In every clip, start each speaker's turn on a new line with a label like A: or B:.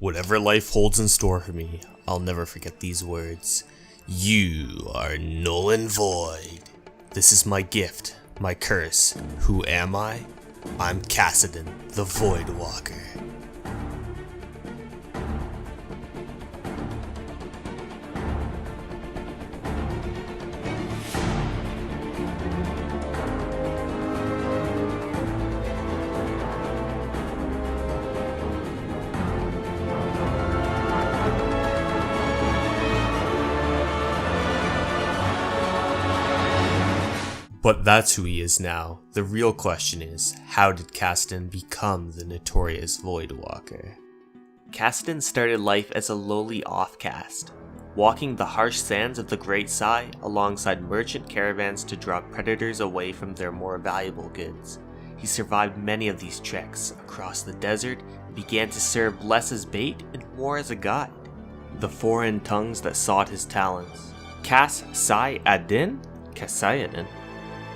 A: Whatever life holds in store for me, I'll never forget these words. You are null and void. This is my gift, my curse. Who am I? I'm Kassadin, the Void Walker. But that's who he is now. The real question is, how did Kassadin become the notorious Void Walker?
B: Kassadin started life as a lowly offcast, walking the harsh sands of the Great Sai alongside merchant caravans to draw predators away from their more valuable goods. He survived many of these treks across the desert and began to serve less as bait and more as a guide. The foreign tongues that sought his talents. Kassadin? Kassadin?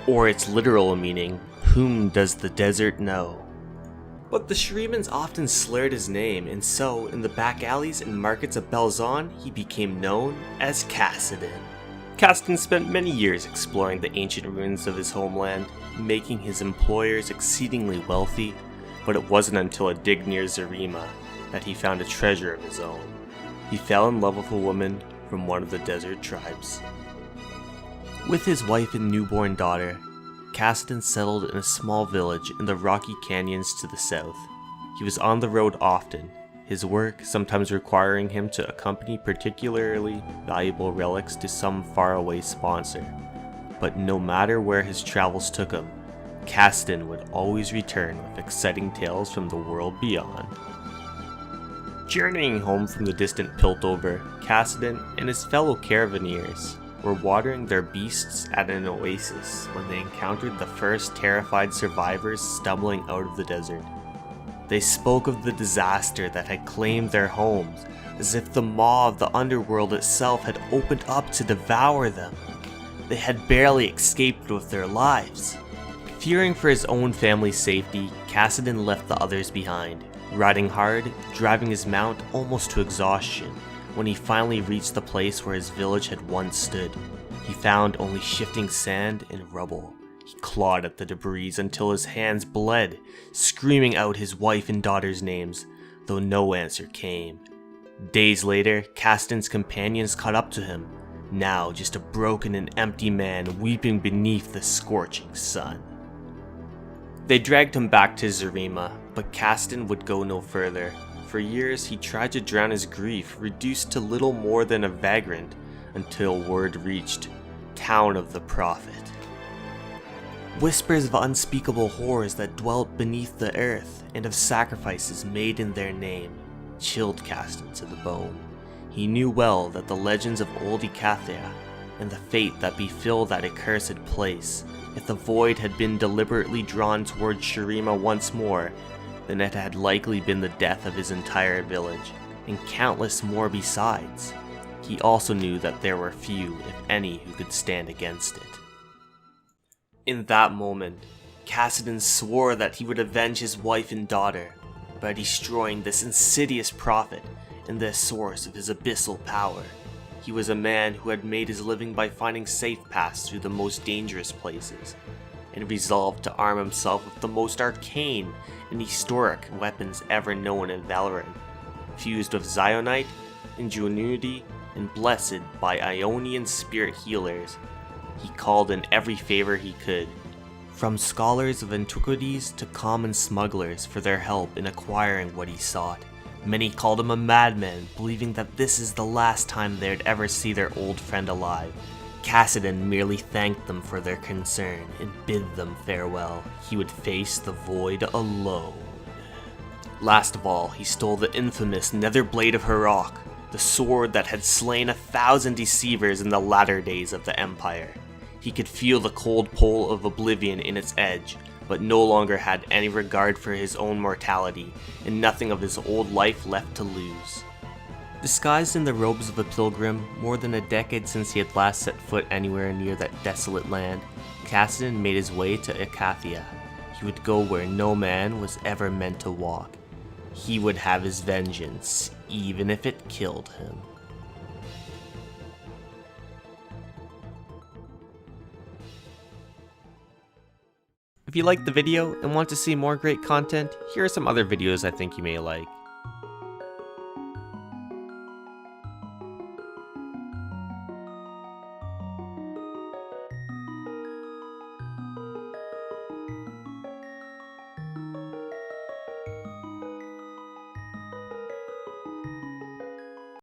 B: Or its literal meaning, whom does the desert know? But the Shrimans often slurred his name, and so, in the back alleys and markets of Belzon, he became known as Kassadin. Kassadin spent many years exploring the ancient ruins of his homeland, making his employers exceedingly wealthy, but it wasn't until a dig near Zarima that he found a treasure of his own. He fell in love with a woman from one of the desert tribes. With his wife and newborn daughter, Kassadin settled in a small village in the rocky canyons to the south. He was on the road often, his work sometimes requiring him to accompany particularly valuable relics to some faraway sponsor. But no matter where his travels took him, Kassadin would always return with exciting tales from the world beyond. Journeying home from the distant Piltover, Kassadin and his fellow caravaneers were watering their beasts at an oasis when they encountered the first terrified survivors stumbling out of the desert. They spoke of the disaster that had claimed their homes, as if the maw of the underworld itself had opened up to devour them. They had barely escaped with their lives. Fearing for his own family's safety, Kassadin left the others behind, riding hard, driving his mount almost to exhaustion. When he finally reached the place where his village had once stood, he found only shifting sand and rubble. He clawed at the debris until his hands bled, screaming out his wife and daughter's names, though no answer came. Days later, Kassadin's companions caught up to him, now just a broken and empty man weeping beneath the scorching sun. They dragged him back to Zarima, but Kassadin would go no further. For years, he tried to drown his grief, reduced to little more than a vagrant, until word reached Town of the Prophet. Whispers of unspeakable horrors that dwelt beneath the earth, and of sacrifices made in their name, chilled Kassadin to the bone. He knew well that the legends of old Ikathia, and the fate that befell that accursed place, if the void had been deliberately drawn towards Shurima once more, then it had likely been the death of his entire village, and countless more besides. He also knew that there were few, if any, who could stand against it. In that moment, Kassadin swore that he would avenge his wife and daughter by destroying this insidious prophet and the source of his abyssal power. He was a man who had made his living by finding safe paths through the most dangerous places, and resolved to arm himself with the most arcane and historic weapons ever known in Valorant, fused with Zionite, ingenuity, and blessed by Ionian spirit healers. He called in every favor he could, from scholars of antiquities to common smugglers for their help in acquiring what he sought. Many called him a madman, believing that this is the last time they'd ever see their old friend alive. Kassadin merely thanked them for their concern and bid them farewell. He would face the void alone. Last of all, he stole the infamous Nether Blade of Harok, the sword that had slain 1,000 deceivers in the latter days of the Empire. He could feel the cold pull of oblivion in its edge, but no longer had any regard for his own mortality, and nothing of his old life left to lose. Disguised in the robes of a pilgrim, more than a decade since he had last set foot anywhere near that desolate land, Kassadin made his way to Ikathia. He would go where no man was ever meant to walk. He would have his vengeance, even if it killed him. If you liked the video and want to see more great content, here are some other videos I think you may like.